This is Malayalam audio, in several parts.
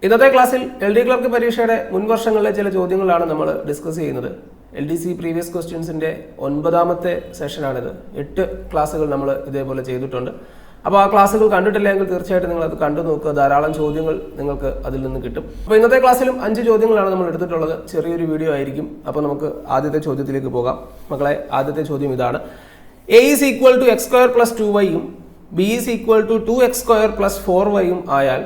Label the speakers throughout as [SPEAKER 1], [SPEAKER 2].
[SPEAKER 1] ഇന്നത്തെ ക്ലാസ്സിൽ LD ക്ലർക്ക് പരീക്ഷയുടെ മുൻവർഷങ്ങളിലെ ചില ചോദ്യങ്ങളാണ് നമ്മൾ ഡിസ്കസ് ചെയ്യുന്നത്. LDC previous ക്വസ്റ്റ്യൻസിൻ്റെ 9ാമത്തെ സെഷനാണിത്. 8 ക്ലാസ്സുകൾ നമ്മൾ ഇതേപോലെ ചെയ്തിട്ടുണ്ട്. അപ്പോൾ ആ ക്ലാസ്സുകൾ കണ്ടിട്ടില്ലെങ്കിൽ തീർച്ചയായിട്ടും നിങ്ങൾ അത് കണ്ടു നോക്കുക. ധാരാളം ചോദ്യങ്ങൾ നിങ്ങൾക്ക് അതിൽ നിന്ന് കിട്ടും. അപ്പോൾ ഇന്നത്തെ ക്ലാസ്സിലും 5 ചോദ്യങ്ങളാണ് നമ്മൾ എടുത്തിട്ടുള്ളത്. ചെറിയൊരു വീഡിയോ ആയിരിക്കും. അപ്പോൾ നമുക്ക് ആദ്യത്തെ ചോദ്യത്തിലേക്ക് പോകാം. മക്കളെ, ആദ്യത്തെ ചോദ്യം ഇതാണ്. A is equal to x square plus 2y യും B is equal to 2x square plus 4y യും ആയാൽ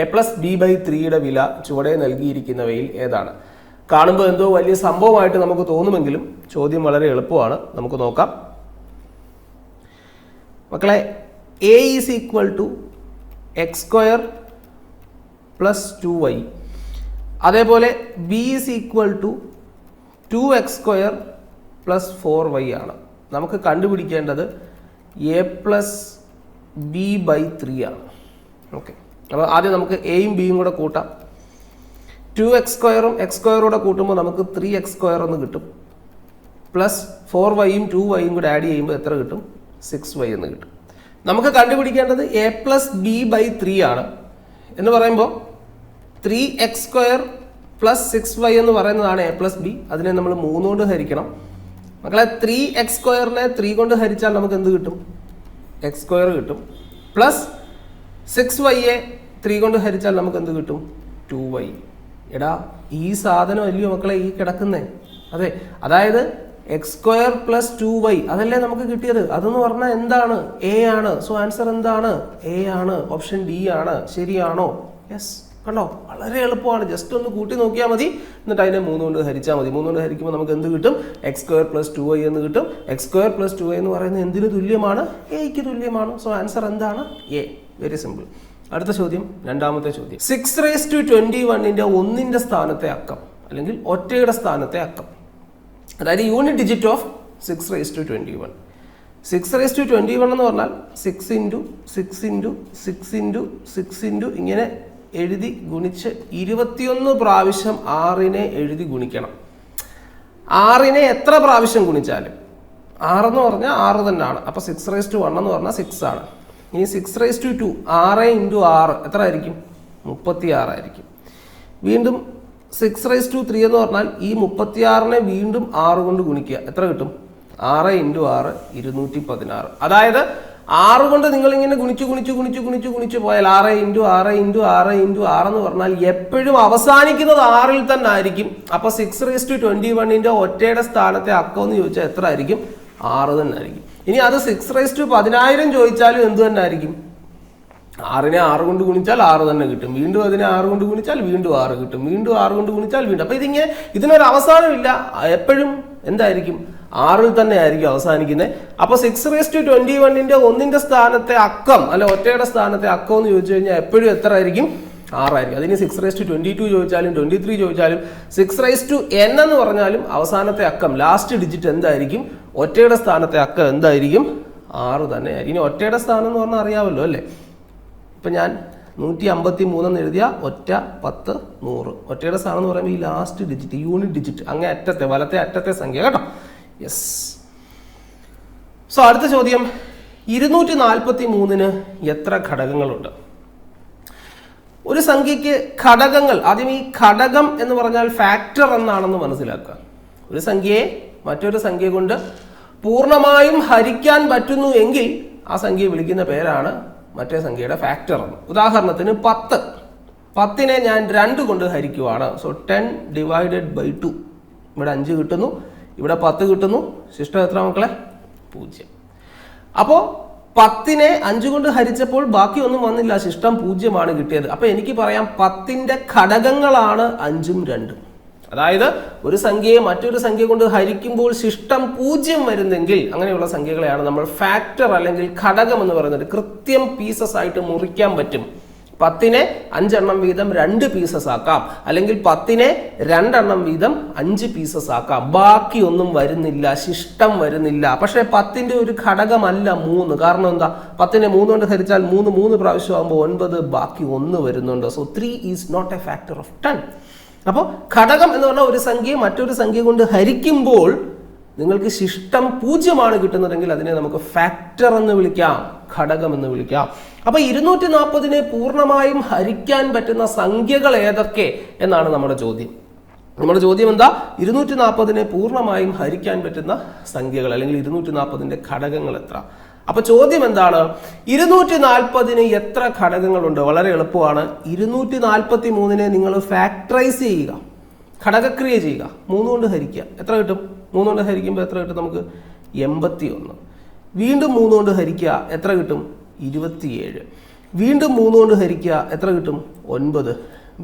[SPEAKER 1] a plus b by 3യുടെ വില ചുവടെ നൽകിയിരിക്കുന്നവയിൽ ഏതാണ്? കാണുമ്പോൾ എന്തോ വലിയ സംഭവമായിട്ട് നമുക്ക് തോന്നുമെങ്കിലും ചോദ്യം വളരെ എളുപ്പമാണ്. നമുക്ക് നോക്കാം. മക്കളെ, a is equal to x square plus 2y, അതേപോലെ b is equal to 2x square plus 4y ആണ്. നമുക്ക് കണ്ടുപിടിക്കേണ്ടത് a plus b by 3 ആണ്. ഓക്കെ, അപ്പോൾ ആദ്യം നമുക്ക് എയും ബിയും കൂടെ കൂട്ടാം. 2x സ്ക്വയറും എക്സ് സ്ക്വയറൂടെ കൂട്ടുമ്പോൾ നമുക്ക് 3x സ്ക്വയർ എന്ന് കിട്ടും. പ്ലസ് 4yയും 2yയും കൂടെ ആഡ് ചെയ്യുമ്പോൾ എത്ര കിട്ടും? 6y എന്ന് കിട്ടും. നമുക്ക് കണ്ടുപിടിക്കേണ്ടത് a പ്ലസ് ബി ബൈ 3 ആണ്. എന്ന് പറയുമ്പോൾ 3x സ്ക്വയർ പ്ലസ് 6y എന്ന് പറയുന്നതാണ് a പ്ലസ് ബി. അതിനെ നമ്മൾ 3 കൊണ്ട് ഹരിക്കണം. മക്കളെ, 3x സ്ക്വയറിനെ 3 കൊണ്ട് ഹരിച്ചാൽ നമുക്ക് എന്ത് കിട്ടും? എക്സ് സ്ക്വയർ കിട്ടും. പ്ലസ് 6yയെ 3 കൊണ്ട് ഹരിച്ചാൽ നമുക്ക് എന്ത് കിട്ടും? 2y. എടാ, ഈ സാധനം അല്ലയോ മക്കളെ ഈ കിടക്കുന്നേ? അതെ, അതായത് എക്സ് സ്ക്വയർ പ്ലസ് 2y അതല്ലേ നമുക്ക് കിട്ടിയത്? അതെന്ന് പറഞ്ഞാൽ എന്താണ്? എ ആണ്. സോ ആൻസർ എന്താണ്? എ ആണ്. ഓപ്ഷൻ ഡി ആണ്. ശരിയാണോ? യെസ്. കണ്ടോ, വളരെ എളുപ്പമാണ്. ജസ്റ്റ് ഒന്ന് കൂട്ടി നോക്കിയാൽ മതി. എന്നിട്ട് അതിനെ 3 കൊണ്ട് ഹരിച്ചാൽ മതി. 3 കൊണ്ട് ഹരിക്കുമ്പോൾ നമുക്ക് എന്ത് കിട്ടും? എക്സ് സ്ക്വയർ പ്ലസ് 2y എന്ന് കിട്ടും. എക്സ് സ്ക്വയർ പ്ലസ് 2y എന്ന് പറയുന്നത് എന്തിന് തുല്യമാണ്? എയ്ക്ക് തുല്യമാണ്. സോ ആൻസർ എന്താണ്? എ. Very simple. അടുത്ത ചോദ്യം, രണ്ടാമത്തെ ചോദ്യം. 6⁻21ന്റെ 1ന്റെ സ്ഥാനത്തെ അക്കം അല്ലെങ്കിൽ ഒറ്റയുടെ സ്ഥാനത്തെ അക്കം, അതായത് യൂണിറ്റ് ഡിജിറ്റ് ഓഫ് 6⁻21. 6⁻21 എന്ന് പറഞ്ഞാൽ 6 ഇൻറ്റു 6 ഇൻറ്റു 6 ഇൻറ്റു 6 ഇൻറ്റു ഇങ്ങനെ എഴുതി ഗുണിച്ച് 21 പ്രാവശ്യം 6നെ എഴുതി ഗുണിക്കണം. 6നെ എത്ര പ്രാവശ്യം ഗുണിച്ചാലും 6 എന്ന് പറഞ്ഞാൽ 6 തന്നെയാണ്. അപ്പോൾ 6⁻1 എന്ന് പറഞ്ഞാൽ 6 ആണ്. ഇനി 6⁻2 6 ഇൻറ്റു 6 എത്ര ആയിരിക്കും? 36 ആയിരിക്കും. വീണ്ടും 6⁻3 എന്ന് പറഞ്ഞാൽ ഈ 36നെ വീണ്ടും 6 കൊണ്ട് ഗുണിക്കുക. എത്ര കിട്ടും? 6 ഇൻറ്റു 6 216. അതായത് 6 കൊണ്ട് നിങ്ങൾ ഇങ്ങനെ ഗുണിച്ച് പോയാൽ 6 ഇൻറ്റു 6 ഇൻറ്റു 6 ഇൻറ്റു 6 എന്ന് പറഞ്ഞാൽ എപ്പോഴും അവസാനിക്കുന്നത് 6ൽ തന്നെ ആയിരിക്കും. അപ്പോൾ 6⁻21ന്റെ ഒറ്റയുടെ സ്ഥാനത്തെ അക്കം എന്ന് ചോദിച്ചാൽ എത്ര ആയിരിക്കും? 6 തന്നെ ആയിരിക്കും. ഇനി അത് 6⁻10,000 ചോദിച്ചാലും എന്ത് തന്നെ ആയിരിക്കും? 6നെ 6 കൊണ്ട് ഗുണിച്ചാൽ 6 തന്നെ കിട്ടും. വീണ്ടും അതിനെ 6 കൊണ്ട് ഗുണിച്ചാൽ വീണ്ടും 6 കിട്ടും. വീണ്ടും 6 കൊണ്ട് ഗുണിച്ചാൽ വീണ്ടും. അപ്പോൾ ഇതിങ്ങനെ ഇതിനൊരു അവസാനമില്ല. എപ്പോഴും എന്തായിരിക്കും? 6ൽ തന്നെ ആയിരിക്കും അവസാനിക്കുന്നത്. അപ്പോൾ 6⁻21ന്റെ 1ന്റെ സ്ഥാനത്തെ അക്കം അല്ലെ ഒറ്റയുടെ സ്ഥാനത്തെ അക്കം എന്ന് ചോദിച്ചു കഴിഞ്ഞാൽ എപ്പോഴും എത്ര ആയിരിക്കും? 6 ആയിരിക്കും. അതിന് 6⁻22 ചോദിച്ചാലും 23 ചോദിച്ചാലും 6⁻n എന്ന് പറഞ്ഞാലും അവസാനത്തെ അക്കം ലാസ്റ്റ് ഡിജിറ്റ് എന്തായിരിക്കും? ഒറ്റയുടെ സ്ഥാനത്തെ അക്കം എന്തായിരിക്കും? 6 തന്നെ ആയിരിക്കും. ഇനി ഒറ്റയുടെ സ്ഥാനം എന്ന് പറഞ്ഞാൽ അറിയാമല്ലോ അല്ലേ? ഇപ്പം ഞാൻ 153 എന്ന് എഴുതിയ ഒറ്റ 10 100. ഒറ്റയുടെ സ്ഥാനം എന്ന് പറയുമ്പോൾ ഈ ലാസ്റ്റ് ഡിജിറ്റ് യൂണിറ്റ് ഡിജിറ്റ് അങ്ങേ അറ്റത്തെ വലത്തെ അറ്റത്തെ സംഖ്യ കേട്ടോ. യെസ്. സോ അടുത്ത ചോദ്യം, 243ന് എത്ര ഘടകങ്ങളുണ്ട്? ഒരു സംഖ്യയ്ക്ക് ഘടകങ്ങൾ, ആദ്യം ഈ ഘടകം എന്ന് പറഞ്ഞാൽ ഫാക്ടർ എന്നാണെന്ന് മനസ്സിലാക്കുക. ഒരു സംഖ്യയെ മറ്റൊരു സംഖ്യ കൊണ്ട് പൂർണ്ണമായും ഹരിക്കാൻ പറ്റുന്നു എങ്കിൽ ആ സംഖ്യയെ വിളിക്കുന്ന പേരാണ് മറ്റേ സംഖ്യയുടെ ഫാക്ടർ എന്ന്. ഉദാഹരണത്തിന് 10നെ ഞാൻ 2 കൊണ്ട് ഹരിക്കുവാണ്. So 10 divided by 2. ഇവിടെ 5 കിട്ടുന്നു, ഇവിടെ 10 കിട്ടുന്നു. ശിഷ്ടം എത്ര മക്കളെ? 0. അപ്പോൾ 10നെ 5 കൊണ്ട് ഹരിച്ചപ്പോൾ ബാക്കി ഒന്നും വന്നില്ല, ശിഷ്ടം 0 കിട്ടിയത്. അപ്പോൾ എനിക്ക് പറയാം 10ന്റെ ഘടകങ്ങളാണ് 5ഉം 2ഉം. അതായത് ഒരു സംഖ്യയെ മറ്റൊരു സംഖ്യ കൊണ്ട് ഹരിക്കുമ്പോൾ ശിഷ്ടം 0 വരുന്നെങ്കിൽ അങ്ങനെയുള്ള സംഖ്യകളെയാണ് നമ്മൾ ഫാക്ടർ അല്ലെങ്കിൽ ഘടകം എന്ന് പറയുന്നത്. കൃത്യം പീസസ് ആയിട്ട് മുറിക്കാൻ പറ്റും. 10നെ 5 എണ്ണം വീതം 2 പീസസ് ആക്കാം, അല്ലെങ്കിൽ 10നെ 2 എണ്ണം വീതം 5 പീസസ് ആക്കാം. ബാക്കി ഒന്നും വരുന്നില്ല, ശിഷ്ടം വരുന്നില്ല. പക്ഷേ 10ന്റെ ഒരു ഘടകമല്ല 3. കാരണം എന്താ? 10നെ 3 കൊണ്ട് ഹരിച്ചാൽ 3 പ്രാവശ്യം ആകുമ്പോൾ 9, ബാക്കി 1 വരുന്നുണ്ട്. So 3 is not a factor of 10. അപ്പോൾ ഘടകം എന്ന് പറഞ്ഞാൽ ഒരു സംഖ്യയെ മറ്റൊരു സംഖ്യ കൊണ്ട് ഹരിക്കുമ്പോൾ നിങ്ങൾക്ക് ശിഷ്ടം 0 കിട്ടുന്നതെങ്കിൽ അതിനെ നമുക്ക് ഫാക്ടർ എന്ന് വിളിക്കാം. ഘടകം എന്ന് വിളിക്കാം. അപ്പൊ 240നെ പൂർണ്ണമായും ഹരിക്കാൻ പറ്റുന്ന സംഖ്യകൾ ഏതൊക്കെ എന്നാണ് നമ്മുടെ ചോദ്യം. നമ്മുടെ ചോദ്യം എന്താ? 240നെ പൂർണ്ണമായും ഹരിക്കാൻ പറ്റുന്ന സംഖ്യകൾ അല്ലെങ്കിൽ 240ന്റെ ഘടകങ്ങൾ എത്ര? അപ്പൊ ചോദ്യം എന്താണ്? 240ന് എത്ര ഘടകങ്ങളുണ്ട്? വളരെ എളുപ്പമാണ്. 243നെ നിങ്ങൾ ഫാക്ടറൈസ് ചെയ്യുക, ഘടകക്രിയ ചെയ്യുക, 3 കൊണ്ട് ഹരിക്കുക. എത്ര കിട്ടും? 3 കൊണ്ട് ഹരിക്കുമ്പോൾ എത്ര കിട്ടും? നമുക്ക് 81. വീണ്ടും 3 കൊണ്ട് ഹരിക്കുക, എത്ര കിട്ടും? 27. വീണ്ടും 3 കൊണ്ട് ഹരിക്കുക, എത്ര കിട്ടും? 9.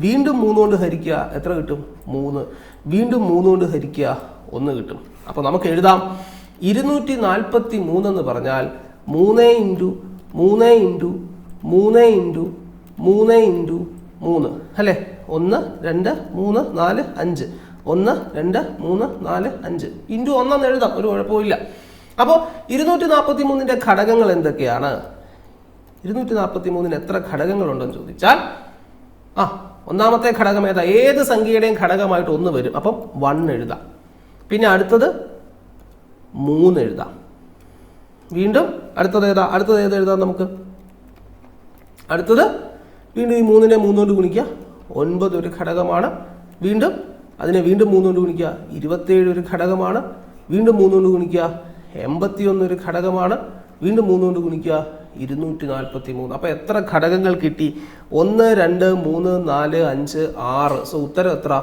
[SPEAKER 1] വീണ്ടും 3 കൊണ്ട് ഹരിക്കുക, എത്ര കിട്ടും? 3. വീണ്ടും 3 കൊണ്ട് ഹരിക്കുക, 1 കിട്ടും. അപ്പൊ നമുക്ക് എഴുതാം 243 എന്ന് പറഞ്ഞാൽ 3 ഇൻറ്റു 3 ഇൻറ്റു 3 ഇൻറ്റു 3 ഇൻറ്റു 3 അല്ലേ? 1 2 3 4 5 1 2 3 4 5 ഇൻറ്റു 1 എന്ന് എഴുതാം, ഒരു കുഴപ്പമില്ല. അപ്പോൾ 243ന്റെ ഘടകങ്ങൾ എന്തൊക്കെയാണ്? 243ന് എത്ര ഘടകങ്ങളുണ്ടെന്ന് ചോദിച്ചാൽ ഒന്നാമത്തെ ഘടകം ഏതാ? ഏത് സംഖ്യയുടെയും ഘടകമായിട്ട് 1 വരും. അപ്പം 1 എഴുതാം. പിന്നെ അടുത്തത് 3 എഴുതാം. വീണ്ടും അടുത്തത് ഏതാ? അടുത്തത് ഏത് എഴുതാം നമുക്ക്? അടുത്തത് വീണ്ടും ഈ 3നെ 3 കൊണ്ട് ഗുണിക്കുക, 9 ഒരു ഘടകമാണ്. വീണ്ടും അതിനെ വീണ്ടും 3 കൊണ്ട് ഗുണിക്കുക, 27 ഒരു ഘടകമാണ്. വീണ്ടും 3 കൊണ്ട് ഗുണിക്കുക, 81 ഒരു ഘടകമാണ്. വീണ്ടും 3 കൊണ്ട് ഗുണിക്കുക, 243. അപ്പോൾ എത്ര ഘടകങ്ങൾ കിട്ടി? 1 2 3 4 5 6. സോ ഉത്തരം എത്ര?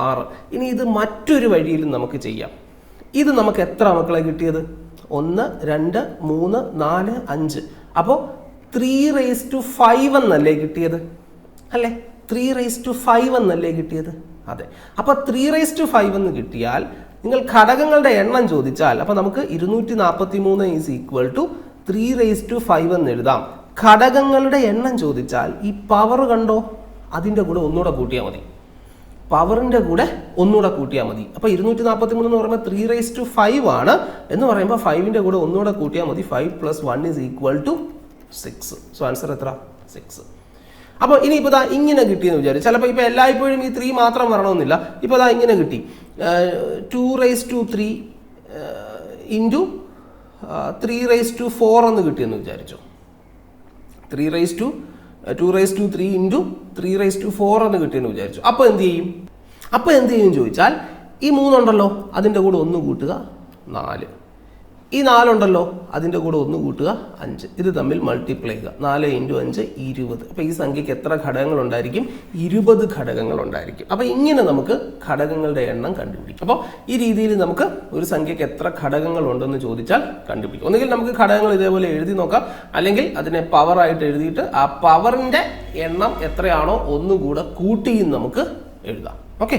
[SPEAKER 1] 6. ഇനി ഇത് മറ്റൊരു വഴിയിലും നമുക്ക് ചെയ്യാം. ഇത് നമുക്ക് എത്ര മക്കളെ കിട്ടിയത്? 1 2 3 4 5. അപ്പോൾ 3⁵5 എന്നല്ലേ കിട്ടിയത്? അല്ലേ? 3⁵5 എന്നല്ലേ കിട്ടിയത്? അതെ. അപ്പോൾ 3⁵5 എന്ന് കിട്ടിയാൽ നിങ്ങൾ ഘടകങ്ങളുടെ എണ്ണം ചോദിച്ചാൽ അപ്പോൾ നമുക്ക് 243 ഈസ് ഈക്വൽ ടു 3⁵5 എന്ന് എഴുതാം. ഘടകങ്ങളുടെ എണ്ണം ചോദിച്ചാൽ ഈ പവർ കണ്ടോ, അതിൻ്റെ കൂടെ ഒന്നുകൂടെ കൂട്ടിയാൽ മതി. പവറിൻ്റെ കൂടെ ഒന്നുകൂടെ കൂട്ടിയാൽ മതി. അപ്പോൾ 243 എന്ന് പറയുമ്പോൾ 3⁵5 ആണ് എന്ന് പറയുമ്പോൾ 5ന്റെ കൂടെ ഒന്നുകൂടെ കൂട്ടിയാൽ മതി. 5 + 1 is equal to 6. So answer എത്ര? 6. അപ്പോൾ ഇനി ഇപ്പോൾ ഇങ്ങനെ കിട്ടിയെന്ന് വിചാരിച്ചു. ചിലപ്പോൾ ഇപ്പോൾ എല്ലായ്പ്പോഴും ഈ 3 മാത്രം വരണമെന്നില്ല. ഇപ്പോൾ ഇങ്ങനെ കിട്ടി 2⁵3 ഇൻറ്റു 3⁴ എന്ന് കിട്ടിയെന്ന് വിചാരിച്ചു. 2⁵3 ഇൻറ്റു 3⁴ എന്ന് കിട്ടിയെന്ന് വിചാരിച്ചു. അപ്പോൾ എന്ത് ചെയ്യും ചോദിച്ചാൽ ഈ 3 ഉണ്ടല്ലോ, അതിൻ്റെ കൂടെ 1 കൂട്ടുക 4. ഈ 4 ഉണ്ടല്ലോ, അതിൻ്റെ കൂടെ 1 കൂട്ടുക 5. ഇത് തമ്മിൽ മൾട്ടിപ്ലൈ ചെയ്യുക. 4 × 5 20. അപ്പോൾ ഈ സംഖ്യയ്ക്ക് എത്ര ഘടകങ്ങൾ ഉണ്ടായിരിക്കും? 20 ഘടകങ്ങൾ ഉണ്ടായിരിക്കും. അപ്പോൾ ഇങ്ങനെ നമുക്ക് ഘടകങ്ങളുടെ എണ്ണം കണ്ടുപിടിക്കും. അപ്പോൾ ഈ രീതിയിൽ നമുക്ക് ഒരു സംഖ്യയ്ക്ക് എത്ര ഘടകങ്ങൾ ഉണ്ടെന്ന് ചോദിച്ചാൽ കണ്ടുപിടിക്കും. ഒന്നുകിൽ നമുക്ക് ഘടകങ്ങൾ ഇതേപോലെ എഴുതി നോക്കാം, അല്ലെങ്കിൽ അതിനെ പവറായിട്ട് എഴുതിയിട്ട് ആ പവറിൻ്റെ എണ്ണം എത്രയാണോ ഒന്നുകൂടെ കൂട്ടിയും നമുക്ക് എഴുതാം. Okay,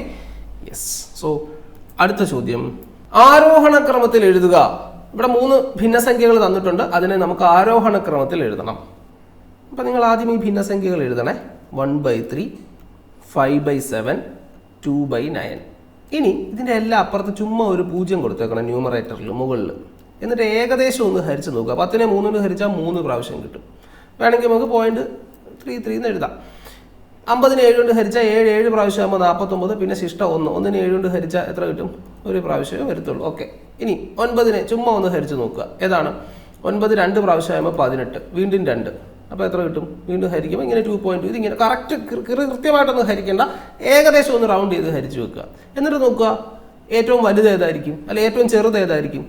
[SPEAKER 1] yes. സോ അടുത്ത ചോദ്യം, ആരോഹണ ക്രമത്തിൽ എഴുതുക. ഇവിടെ 3 ഭിന്നസംഖ്യകൾ തന്നിട്ടുണ്ട്. അതിനെ നമുക്ക് ആരോഹണ ക്രമത്തിൽ എഴുതണം. അപ്പം നിങ്ങൾ ആദ്യം ഈ ഭിന്നസംഖ്യകൾ എഴുതണേ. 1/3, 5/7, 2/9. ഇനി ഇതിൻ്റെ എല്ലാ അപ്പുറത്ത് ചുമ്മാ ഒരു 0 കൊടുത്തേക്കണം ന്യൂമറേറ്ററിൽ മുകളിൽ. എന്നിട്ട് ഏകദേശം ഒന്ന് ഹരിച്ച് നോക്കുക. 10നെ 3 കൊണ്ട് ഹരിച്ചാൽ 3 പ്രാവശ്യം കിട്ടും. വേണമെങ്കിൽ നമുക്ക് 0.33 എന്ന് എഴുതാം. 50നെ 7 കൊണ്ട് ഹരിച്ചാൽ 7 പ്രാവശ്യം ആകുമ്പോൾ 49. പിന്നെ ശിഷ്ടം 1. 1നെ 7 കൊണ്ട് ഹരിച്ചാൽ എത്ര കിട്ടും? ഒരു പ്രാവശ്യമേ വരത്തുള്ളൂ. ഓക്കെ. ഇനി 9നെ ചുമ്മാ ഒന്ന് ഹരിച്ച് നോക്കുക. ഏതാണ്? 9 2 പ്രാവശ്യം ആകുമ്പോൾ 18. വീണ്ടും 2. അപ്പോൾ എത്ര കിട്ടും? വീണ്ടും ഹരിക്കുമ്പോൾ ഇങ്ങനെ 2.2. ഇതിങ്ങനെ കറക്റ്റ് കൃത്യമായിട്ടൊന്ന് ഹരിക്കേണ്ട, ഏകദേശം ഒന്ന് റൗണ്ട് ചെയ്ത് ഹരിച്ച് വെക്കുക. എന്നിട്ട് നോക്കുക ഏറ്റവും വലുത് ഏതായിരിക്കും, അല്ലെ ഏറ്റവും ചെറുത് ഏതായിരിക്കും?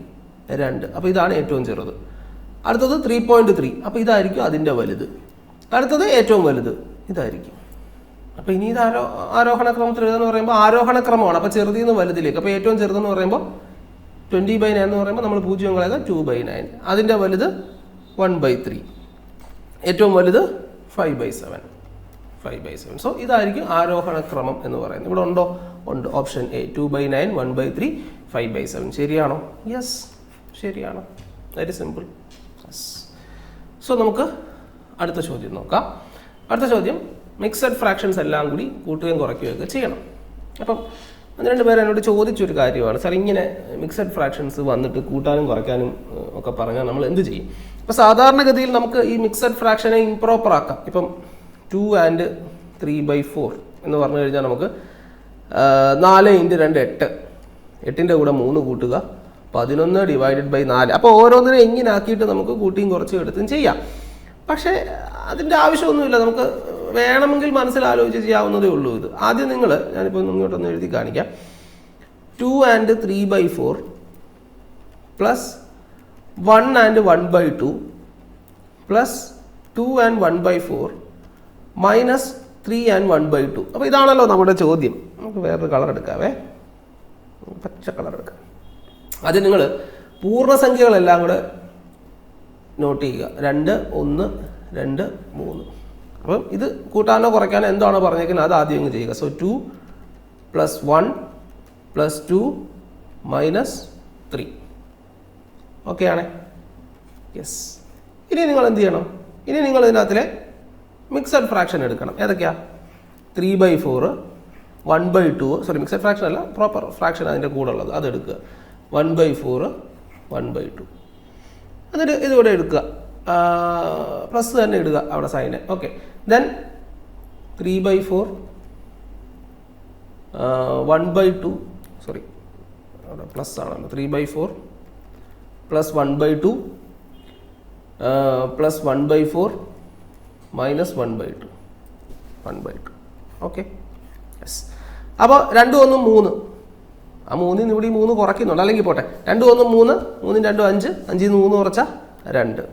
[SPEAKER 1] 2. അപ്പോൾ ഇതാണ് ഏറ്റവും ചെറുത്. അടുത്തത് 3.3. അപ്പോൾ ഇതായിരിക്കും അതിൻ്റെ വലുത്. അടുത്തത് ഏറ്റവും വലുത് ഇതായിരിക്കും. അപ്പോൾ ഇനി ഇത് ആരോഹണ ക്രമത്തിൽ എഴുതാന്ന് പറയുമ്പോൾ ആരോഹണ ക്രമമാണ്. അപ്പോൾ ചെറുതിൽ നിന്ന് വലുതിലേക്ക്. അപ്പോൾ ഏറ്റവും ചെറുതെന്ന് പറയുമ്പോൾ 20/9 എന്ന് പറയുമ്പോൾ നമ്മൾ 0 കളയുക 2/9. അതിൻ്റെ വലുത് 1/3. ഏറ്റവും വലുത് 5/7. സോ ഇതായിരിക്കും ആരോഹണ ക്രമം എന്ന് പറയുന്നത്. ഇവിടെ ഉണ്ടോ? ഉണ്ട്. Option A 2/9, 1/3, 5/7. ശരിയാണോ? യെസ്, ശരിയാണ്. Very simple. യെസ്. സോ നമുക്ക് അടുത്ത ചോദ്യം നോക്കാം. അടുത്ത ചോദ്യം, മിക്സഡ് ഫ്രാക്ഷൻസ് എല്ലാം കൂടി കൂട്ടുകയും കുറയ്ക്കുകയൊക്കെ ചെയ്യണം. അപ്പം 2 പേർ എന്നോട് ചോദിച്ചൊരു കാര്യമാണ്, സാർ ഇങ്ങനെ മിക്സഡ് ഫ്രാക്ഷൻസ് വന്നിട്ട് കൂട്ടാനും കുറയ്ക്കാനും ഒക്കെ പറഞ്ഞാൽ നമ്മൾ എന്ത് ചെയ്യും? അപ്പോൾ സാധാരണഗതിയിൽ നമുക്ക് ഈ മിക്സഡ് ഫ്രാക്ഷനെ ഇംപ്രോപ്പർ ആക്കാം. ഇപ്പം 2 and 3/4 എന്ന് പറഞ്ഞു കഴിഞ്ഞാൽ നമുക്ക് 4 × 2 8. 8ൻ്റെ കൂടെ 3 കൂട്ടുക, 11 ÷ 4. അപ്പോൾ ഓരോന്നിനെ ഇങ്ങനെ ആക്കിയിട്ട് നമുക്ക് കൂട്ടിയും കുറച്ചും എടുത്തും ചെയ്യാം. പക്ഷേ അതിൻ്റെ ആവശ്യമൊന്നുമില്ല, നമുക്ക് വേണമെങ്കിൽ മനസ്സിലാലോചിച്ച് ചെയ്യാവുന്നതേ ഉള്ളൂ. ഇത് ആദ്യം ഞാനിപ്പോൾ ഇങ്ങോട്ടൊന്ന് എഴുതി കാണിക്കാം. 2 and 3/4 plus 1 and 1/2 plus 2 and 1/4 minus 3 and 1/2. അപ്പോൾ ഇതാണല്ലോ നമ്മുടെ ചോദ്യം. നമുക്ക് വേറൊരു കളർ എടുക്കാവേ, പച്ച കളർ എടുക്കാം. ആദ്യം നിങ്ങൾ പൂർണ്ണസംഖ്യകളെല്ലാം കൂടെ നോട്ട് ചെയ്യുക. 2, 1, 2, 3. അപ്പം ഇത് കൂട്ടാനോ കുറയ്ക്കാനോ എന്താണോ പറഞ്ഞേക്കുന്നത് അത് ആദ്യം അങ്ങ് ചെയ്യുക. സോ 2 + 1 + 2 - 3. ഓക്കെ ആണേ? യെസ്. ഇനി നിങ്ങൾ എന്ത് ചെയ്യണം? ഇനി നിങ്ങൾ ഇതിനകത്തിലെ മിക്സഡ് ഫ്രാക്ഷൻ എടുക്കണം. ഏതൊക്കെയാ? 3/4, 1/2, സോറി മിക്സഡ് ഫ്രാക്ഷൻ അല്ല, പ്രോപ്പർ ഫ്രാക്ഷൻ അതിൻ്റെ കൂടെ ഉള്ളത് അതെടുക്കുക. 1/4, 1/2. എന്നിട്ട് ഇതുകൂടെ എടുക്കുക, പ്ലസ് തന്നെ ഇടുക അവിടെ സൈന്. ഓക്കെ, ദെൻ 3/4, 1/2, സോറി അവിടെ പ്ലസ് ആണല്ലോ. 3/4 plus 1/2 plus 1/4 minus 1/2. Okay, yes. അപ്പോൾ 2, 1, 3. ആ 3 ഇവിടെ 3 കുറയ്ക്കുന്നുണ്ട്, അല്ലെങ്കിൽ പോട്ടെ. 2, 1, 3, 3, 2, 5, 5 3 കുറച്ചാൽ 2.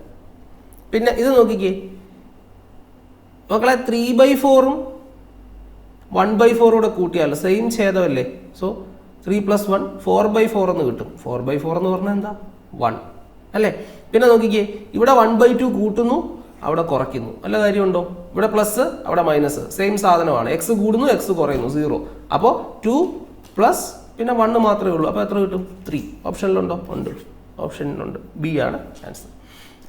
[SPEAKER 1] പിന്നെ ഇത് നോക്കിക്കേ മക്കളെ, 3/4 1/4 കൂടെ കൂട്ടിയാലോ സെയിം ഛേദമല്ലേ. സോ 3 + 1 4/4 എന്ന് കിട്ടും. 4/4 എന്ന് പറഞ്ഞാൽ എന്താ? 1 അല്ലേ? പിന്നെ നോക്കിക്കേ, ഇവിടെ 1/2 കൂട്ടുന്നു, അവിടെ കുറയ്ക്കുന്നു, വല്ല കാര്യമുണ്ടോ? ഇവിടെ പ്ലസ്, അവിടെ മൈനസ്, സെയിം സാധനമാണ്. എക്സ് കൂടുന്നു, എക്സ് കുറയുന്നു, 0. അപ്പോൾ 2 പ്ലസ് പിന്നെ 1 മാത്രമേ ഉള്ളൂ. അപ്പോൾ എത്ര കിട്ടും? 3. ഓപ്ഷനിലുണ്ടോ? ഉണ്ട്, ഓപ്ഷനിലുണ്ട്. ബി ആണ് ആൻസർ.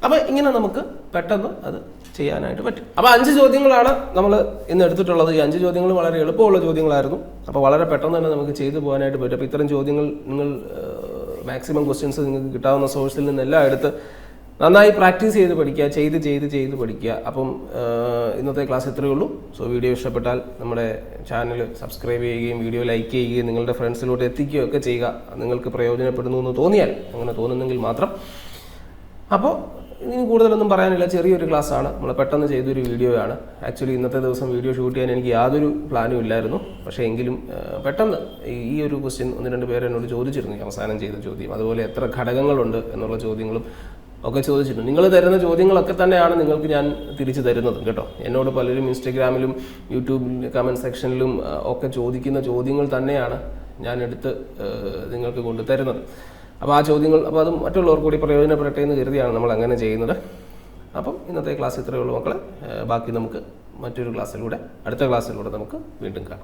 [SPEAKER 1] അപ്പോൾ ഇങ്ങനെ നമുക്ക് പെട്ടെന്ന് അത് ചെയ്യാനായിട്ട് പറ്റും. അപ്പോൾ 5 ചോദ്യങ്ങളാണ് നമ്മൾ ഇന്ന് എടുത്തിട്ടുള്ളത്. ഈ 5 ചോദ്യങ്ങൾ വളരെ എളുപ്പമുള്ള ചോദ്യങ്ങളായിരുന്നു. അപ്പോൾ വളരെ പെട്ടെന്ന് തന്നെ നമുക്ക് ചെയ്തു പോകാനായിട്ട് പറ്റും. അപ്പോൾ ഇത്തരം ചോദ്യങ്ങൾ നിങ്ങൾ മാക്സിമം ക്വസ്റ്റ്യൻസ് നിങ്ങൾക്ക് കിട്ടാവുന്ന സോഴ്സിൽ നിന്നെല്ലാം എടുത്ത് നന്നായി പ്രാക്ടീസ് ചെയ്ത് പഠിക്കുക, ചെയ്ത് പഠിക്കുക. അപ്പം ഇന്നത്തെ ക്ലാസ് ഇത്രയേ ഉള്ളൂ. സോ വീഡിയോ ഇഷ്ടപ്പെട്ടാൽ നമ്മുടെ ചാനൽ സബ്സ്ക്രൈബ് ചെയ്യുകയും വീഡിയോ ലൈക്ക് ചെയ്യുകയും നിങ്ങളുടെ ഫ്രണ്ട്സിലോട്ട് എത്തിക്കുകയും ഒക്കെ ചെയ്യുക. നിങ്ങൾക്ക് പ്രയോജനപ്പെടുന്നു എന്ന് തോന്നിയാൽ, അങ്ങനെ തോന്നുന്നെങ്കിൽ മാത്രം. അപ്പോൾ ഇനി കൂടുതലൊന്നും പറയാനില്ല, ചെറിയൊരു ക്ലാസ്സാണ്, നമ്മൾ പെട്ടെന്ന് ചെയ്തൊരു വീഡിയോയാണ്. ആക്ച്വലി ഇന്നത്തെ ദിവസം വീഡിയോ ഷൂട്ട് ചെയ്യാൻ എനിക്ക് യാതൊരു പ്ലാനും ഇല്ലായിരുന്നു. പക്ഷേ എങ്കിലും പെട്ടെന്ന് ഈ ഒരു ക്വസ്റ്റ്യൻ 1-2 പേര് എന്നോട് ചോദിച്ചിരുന്നു, അവസാനം ചെയ്ത ചോദ്യം. അതുപോലെ എത്ര ഘടകങ്ങളുണ്ട് എന്നുള്ള ചോദ്യങ്ങളും ഒക്കെ ചോദിച്ചിട്ടുണ്ട്. നിങ്ങൾ തരുന്ന ചോദ്യങ്ങളൊക്കെ തന്നെയാണ് നിങ്ങൾക്ക് ഞാൻ തിരിച്ചു തരുന്നത് കേട്ടോ. എന്നോട് പലരും ഇൻസ്റ്റഗ്രാമിലും യൂട്യൂബിൽ കമൻറ്റ് സെക്ഷനിലും ഒക്കെ ചോദിക്കുന്ന ചോദ്യങ്ങൾ തന്നെയാണ് ഞാൻ എടുത്ത് നിങ്ങൾക്ക് കൊണ്ട് തരുന്നത്. അപ്പോൾ ആ ചോദ്യങ്ങൾ, അപ്പോൾ അത് മറ്റുള്ളവർക്ക് കൂടി പ്രയോജനപ്പെടട്ടെ എന്ന് കരുതിയാണ് നമ്മൾ അങ്ങനെ ചെയ്യുന്നത്. അപ്പം ഇന്നത്തെ ക്ലാസ് ഇത്രയേ ഉള്ളൂ മക്കളെ. ബാക്കി നമുക്ക് മറ്റൊരു ക്ലാസ്സിലൂടെ, അടുത്ത ക്ലാസ്സിലൂടെ നമുക്ക് വീണ്ടും കാണാം.